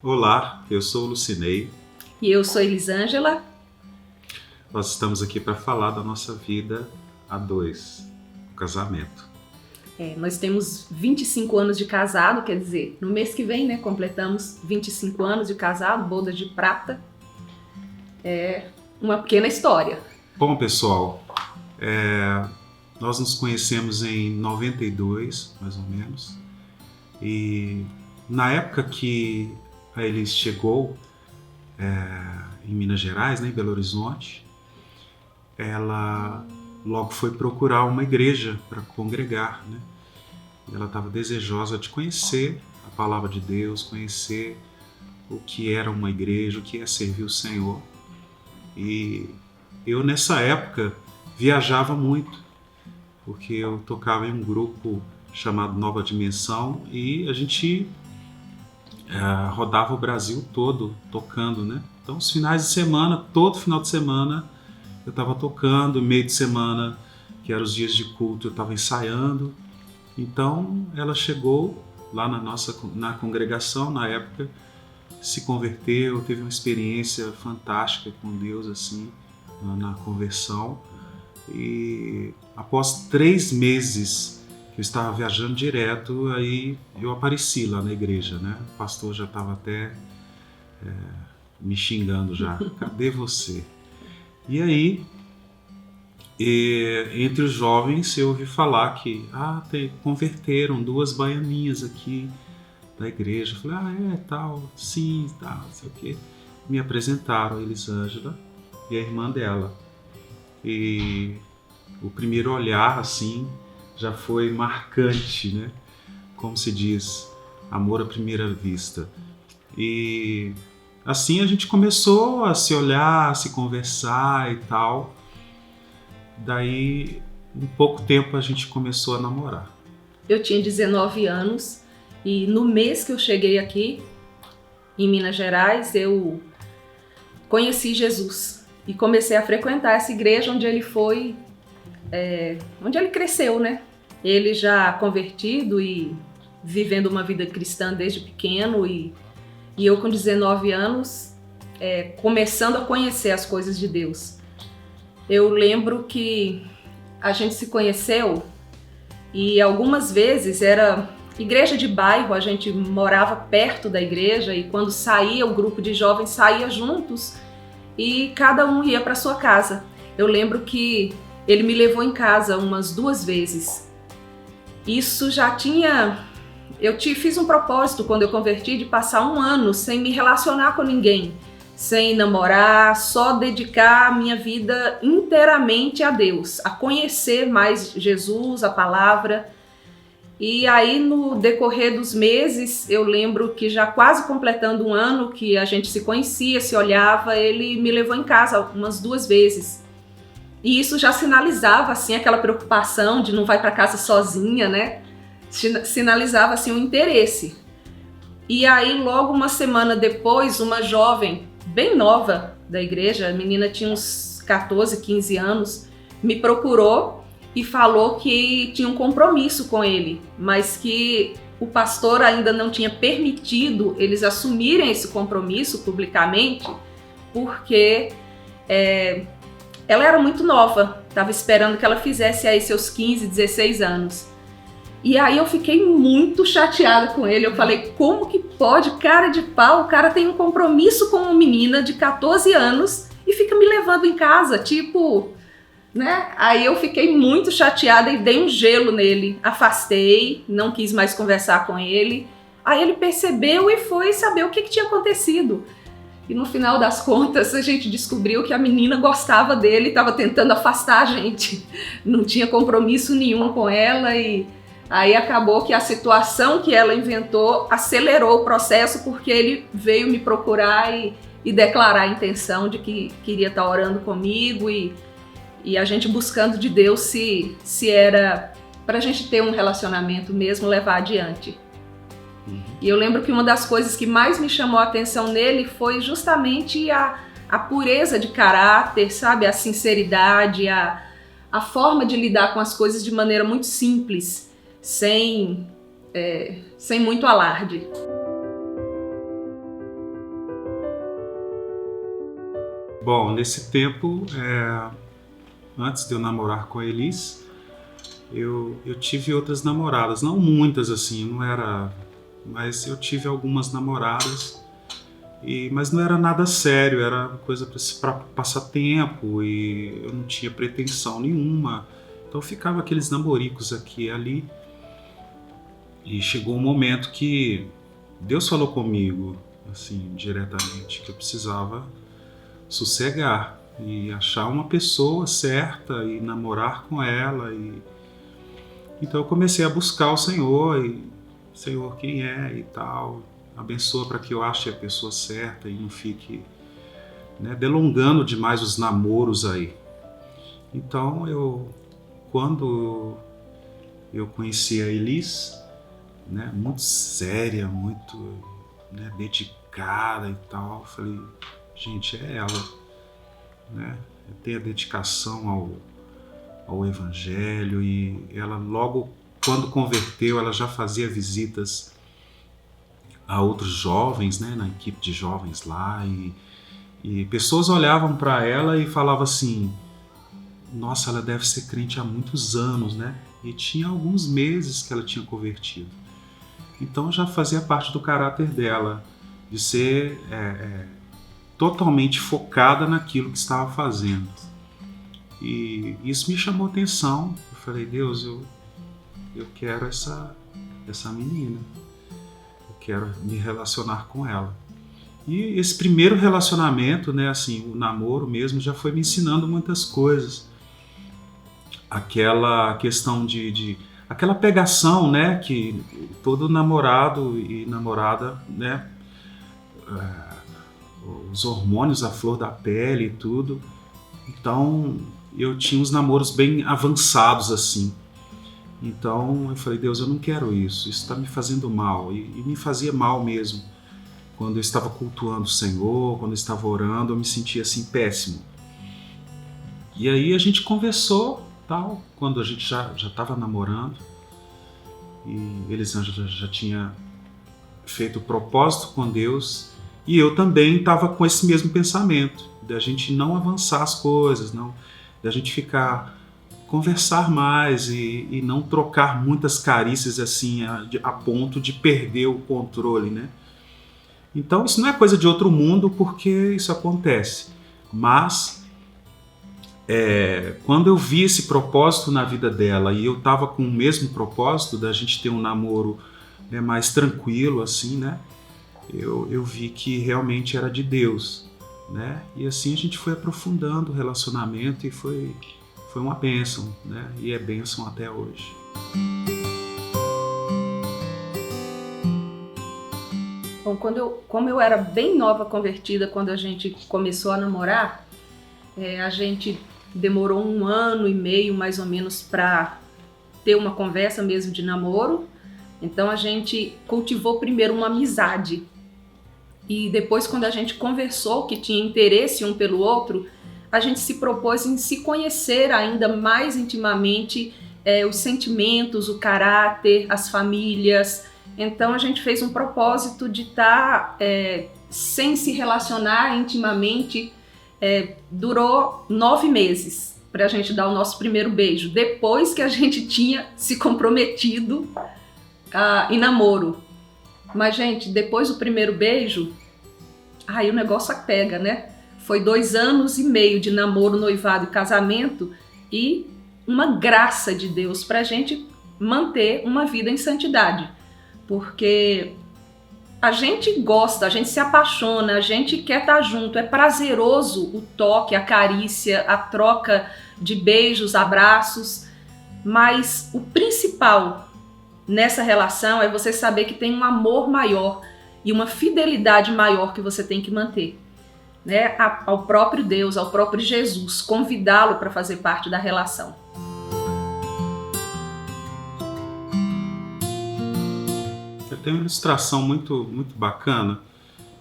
Olá, eu sou o Lucinei. E eu sou Elisângela. Nós estamos aqui para falar da nossa vida a dois, o casamento. Nós temos 25 anos de casado, quer dizer, no mês que vem, completamos 25 anos de casado, boda de prata. É uma pequena história. Bom, pessoal, nós nos conhecemos em 92, mais ou menos, e na época que a Elis chegou em Minas Gerais, em Belo Horizonte, ela logo foi procurar uma igreja para congregar, Ela estava desejosa de conhecer a palavra de Deus, conhecer o que era uma igreja, o que é servir o Senhor. E eu, nessa época, viajava muito, porque eu tocava em um grupo chamado Nova Dimensão e a gente rodava o Brasil todo tocando, Então, os finais de semana, todo final de semana, eu estava tocando, meio de semana, que eram os dias de culto, eu estava ensaiando. Então, ela chegou lá na congregação, na época, se converteu, teve uma experiência fantástica com Deus, assim, na conversão. E após 3 meses que eu estava viajando direto, aí eu apareci lá na igreja, O pastor já estava até me xingando já. Cadê você? E aí, entre os jovens, eu ouvi falar que converteram 2 baianinhas aqui da igreja. Eu falei, tal, sim, tal, não sei o quê. Me apresentaram a Elisângela e a irmã dela. E o primeiro olhar, assim, já foi marcante, Como se diz, amor à primeira vista. E assim a gente começou a se olhar, a se conversar e tal. Daí, em pouco tempo, a gente começou a namorar. Eu tinha 19 anos e no mês que eu cheguei aqui, em Minas Gerais, eu conheci Jesus e comecei a frequentar essa igreja onde ele foi, onde ele cresceu, Ele já convertido e vivendo uma vida cristã desde pequeno e eu com 19 anos começando a conhecer as coisas de Deus. Eu lembro que a gente se conheceu e algumas vezes era igreja de bairro, a gente morava perto da igreja e quando saía, o grupo de jovens saía juntos e cada um ia para sua casa. Eu lembro que ele me levou em casa umas 2 vezes. Isso já tinha... Eu fiz um propósito quando eu converti de passar 1 ano sem me relacionar com ninguém, sem namorar, só dedicar a minha vida inteiramente a Deus, a conhecer mais Jesus, a palavra. E aí, no decorrer dos meses, eu lembro que já quase completando 1 ano que a gente se conhecia, se olhava, ele me levou em casa umas 2 vezes. E isso já sinalizava, assim, aquela preocupação de não vai para casa sozinha, Sinalizava, assim, um interesse. E aí, logo uma semana depois, uma jovem bem nova da igreja, a menina tinha uns 14, 15 anos, me procurou e falou que tinha um compromisso com ele, mas que o pastor ainda não tinha permitido eles assumirem esse compromisso publicamente, porque ela era muito nova, estava esperando que ela fizesse aí seus 15, 16 anos. E aí eu fiquei muito chateada com ele, eu falei, como que pode, cara de pau, o cara tem um compromisso com uma menina de 14 anos e fica me levando em casa, Aí eu fiquei muito chateada e dei um gelo nele, afastei, não quis mais conversar com ele. Aí ele percebeu e foi saber o que tinha acontecido. E no final das contas a gente descobriu que a menina gostava dele e estava tentando afastar a gente, não tinha compromisso nenhum com ela e... Aí acabou que a situação que ela inventou acelerou o processo porque ele veio me procurar e declarar a intenção de que queria estar orando comigo e a gente buscando de Deus se era para a gente ter um relacionamento mesmo, levar adiante. E eu lembro que uma das coisas que mais me chamou a atenção nele foi justamente a pureza de caráter, a sinceridade, a forma de lidar com as coisas de maneira muito simples, sem muito alarde. Bom, nesse tempo, antes de eu namorar com a Elis, eu tive outras namoradas, não muitas assim, não era, mas eu tive algumas namoradas, mas não era nada sério, era coisa para passar tempo e eu não tinha pretensão nenhuma. Então ficava aqueles namoricos aqui e ali, e chegou um momento que Deus falou comigo, assim, diretamente, que eu precisava sossegar e achar uma pessoa certa e namorar com ela. Então eu comecei a buscar o Senhor, Senhor, quem é e tal, abençoa para que eu ache a pessoa certa e não fique, né, delongando demais os namoros aí. Então quando eu conheci a Elis, né, muito séria, muito, né, dedicada e tal, eu falei, gente, é ela, né? Tem a dedicação ao Evangelho, e ela logo, quando converteu, ela já fazia visitas a outros jovens, né, na equipe de jovens lá, e pessoas olhavam para ela e falavam assim, nossa, ela deve ser crente há muitos anos, né? E tinha alguns meses que ela tinha convertido. Então já fazia parte do caráter dela, de ser totalmente focada naquilo que estava fazendo. E isso me chamou atenção. Eu falei, Deus, eu quero essa menina. Eu quero me relacionar com ela. E esse primeiro relacionamento, né, assim, o namoro mesmo, já foi me ensinando muitas coisas. Aquela questão aquela pegação, né, que todo namorado e namorada, né, os hormônios à flor da pele e tudo. Então eu tinha uns namoros bem avançados assim. Então eu falei, Deus, eu não quero isso está me fazendo mal, e me fazia mal mesmo. Quando eu estava cultuando o Senhor, quando eu estava orando, eu me sentia assim péssimo. E aí a gente conversou, tal, quando a gente já estava namorando, e Elisângela já tinha feito o propósito com Deus, e eu também estava com esse mesmo pensamento, da gente não avançar as coisas, não, da gente conversar mais e não trocar muitas carícias assim a ponto de perder o controle, né? Então isso não é coisa de outro mundo, porque isso acontece, mas quando eu vi esse propósito na vida dela e eu estava com o mesmo propósito da gente ter um namoro, né, mais tranquilo assim, né? Eu vi que realmente era de Deus, né? E assim a gente foi aprofundando o relacionamento e foi uma bênção, né? E é bênção até hoje. Bom, como eu era bem nova convertida quando a gente começou a namorar, a gente demorou 1 ano e meio mais ou menos para ter uma conversa mesmo de namoro. Então a gente cultivou primeiro uma amizade. E depois, quando a gente conversou que tinha interesse um pelo outro, a gente se propôs em se conhecer ainda mais intimamente, os sentimentos, o caráter, as famílias. Então a gente fez um propósito de estar sem se relacionar intimamente. Durou 9 meses para a gente dar o nosso primeiro beijo, depois que a gente tinha se comprometido em namoro. Mas, gente, depois do primeiro beijo, aí o negócio pega, né? Foi 2 anos e meio de namoro, noivado e casamento, e uma graça de Deus pra gente manter uma vida em santidade. Porque a gente gosta, a gente se apaixona, a gente quer estar junto, é prazeroso o toque, a carícia, a troca de beijos, abraços, mas o principal nessa relação é você saber que tem um amor maior e uma fidelidade maior que você tem que manter, né? Ao próprio Deus, ao próprio Jesus, convidá-lo para fazer parte da relação. Eu tenho uma ilustração muito, muito bacana,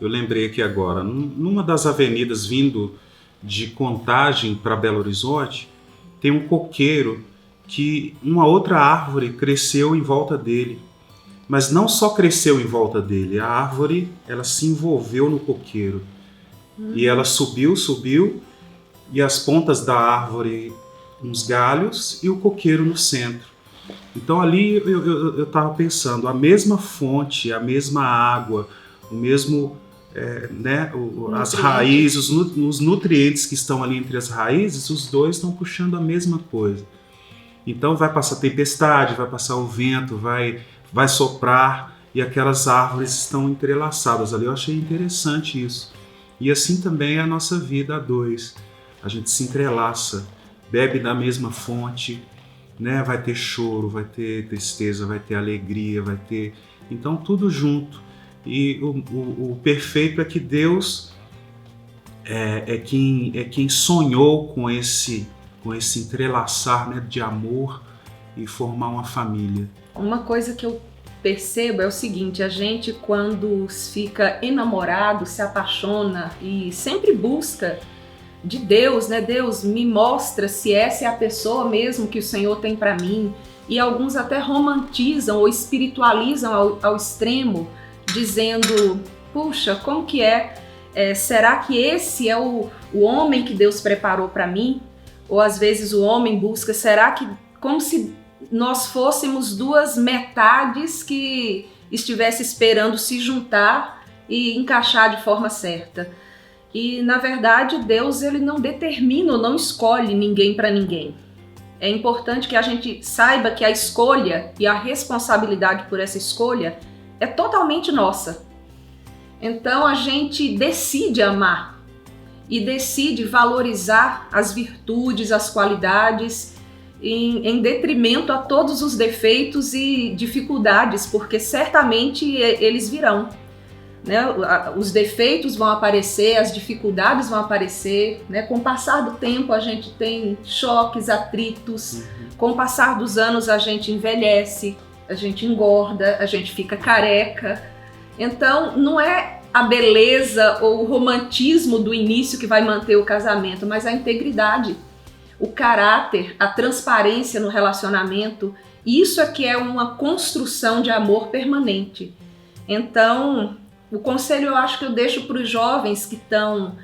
eu lembrei aqui agora, numa das avenidas vindo de Contagem para Belo Horizonte, tem um coqueiro que uma outra árvore cresceu em volta dele. Mas não só cresceu em volta dele, a árvore ela se envolveu no coqueiro. E ela subiu, e as pontas da árvore, uns galhos, e o coqueiro no centro. Então ali eu estava pensando, a mesma fonte, a mesma água, o mesmo, as raízes, os nutrientes que estão ali entre as raízes, os dois estão puxando a mesma coisa. Então vai passar tempestade, vai passar o vento, vai soprar, e aquelas árvores estão entrelaçadas ali. Eu achei interessante isso. E assim também é a nossa vida a dois. A gente se entrelaça, bebe da mesma fonte, né? Vai ter choro, vai ter tristeza, vai ter alegria, vai ter... Então tudo junto. E o perfeito é que Deus é quem sonhou com esse entrelaçar, né, de amor e formar uma família. Uma coisa que eu percebo é o seguinte: a gente, quando fica enamorado, se apaixona e sempre busca de Deus, né? Deus, me mostra se essa é a pessoa mesmo que o Senhor tem para mim. E alguns até romantizam ou espiritualizam ao extremo, dizendo, puxa, como que será que esse é o homem que Deus preparou para mim? Ou às vezes o homem busca, será que, como se nós fôssemos duas metades que estivesse esperando se juntar e encaixar de forma certa. E na verdade Deus, ele não determina ou não escolhe ninguém para ninguém. É importante que a gente saiba que a escolha e a responsabilidade por essa escolha é totalmente nossa. Então a gente decide amar e decide valorizar as virtudes, as qualidades, em detrimento a todos os defeitos e dificuldades, porque certamente eles virão, né? Os defeitos vão aparecer, as dificuldades vão aparecer, né? Com o passar do tempo a gente tem choques, atritos, com o passar dos anos a gente envelhece, a gente engorda, a gente fica careca. Então não é a beleza ou o romantismo do início que vai manter o casamento, mas a integridade, o caráter, a transparência no relacionamento. Isso é que é uma construção de amor permanente. Então, o conselho eu acho que eu deixo para os jovens que estão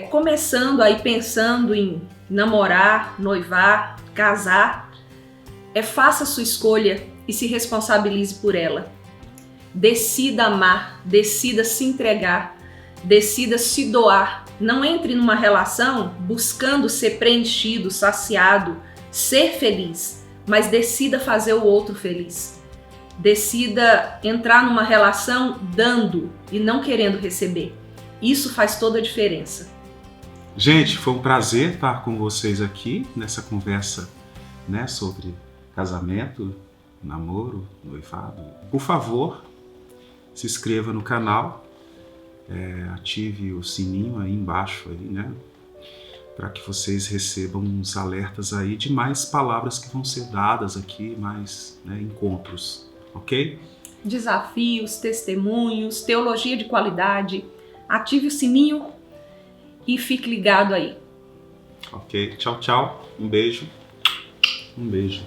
começando aí, pensando em namorar, noivar, casar, faça a sua escolha e se responsabilize por ela. Decida amar, decida se entregar, decida se doar. Não entre numa relação buscando ser preenchido, saciado, ser feliz, mas decida fazer o outro feliz. Decida entrar numa relação dando e não querendo receber. Isso faz toda a diferença. Gente, foi um prazer estar com vocês aqui nessa conversa, né, sobre casamento, namoro, noivado. Por favor, se inscreva no canal, ative o sininho aí embaixo, aí, né, para que vocês recebam uns alertas aí de mais palavras que vão ser dadas aqui, mais, né, encontros, ok? Desafios, testemunhos, teologia de qualidade. Ative o sininho e fique ligado aí. Ok, tchau, tchau. Um beijo. Um beijo.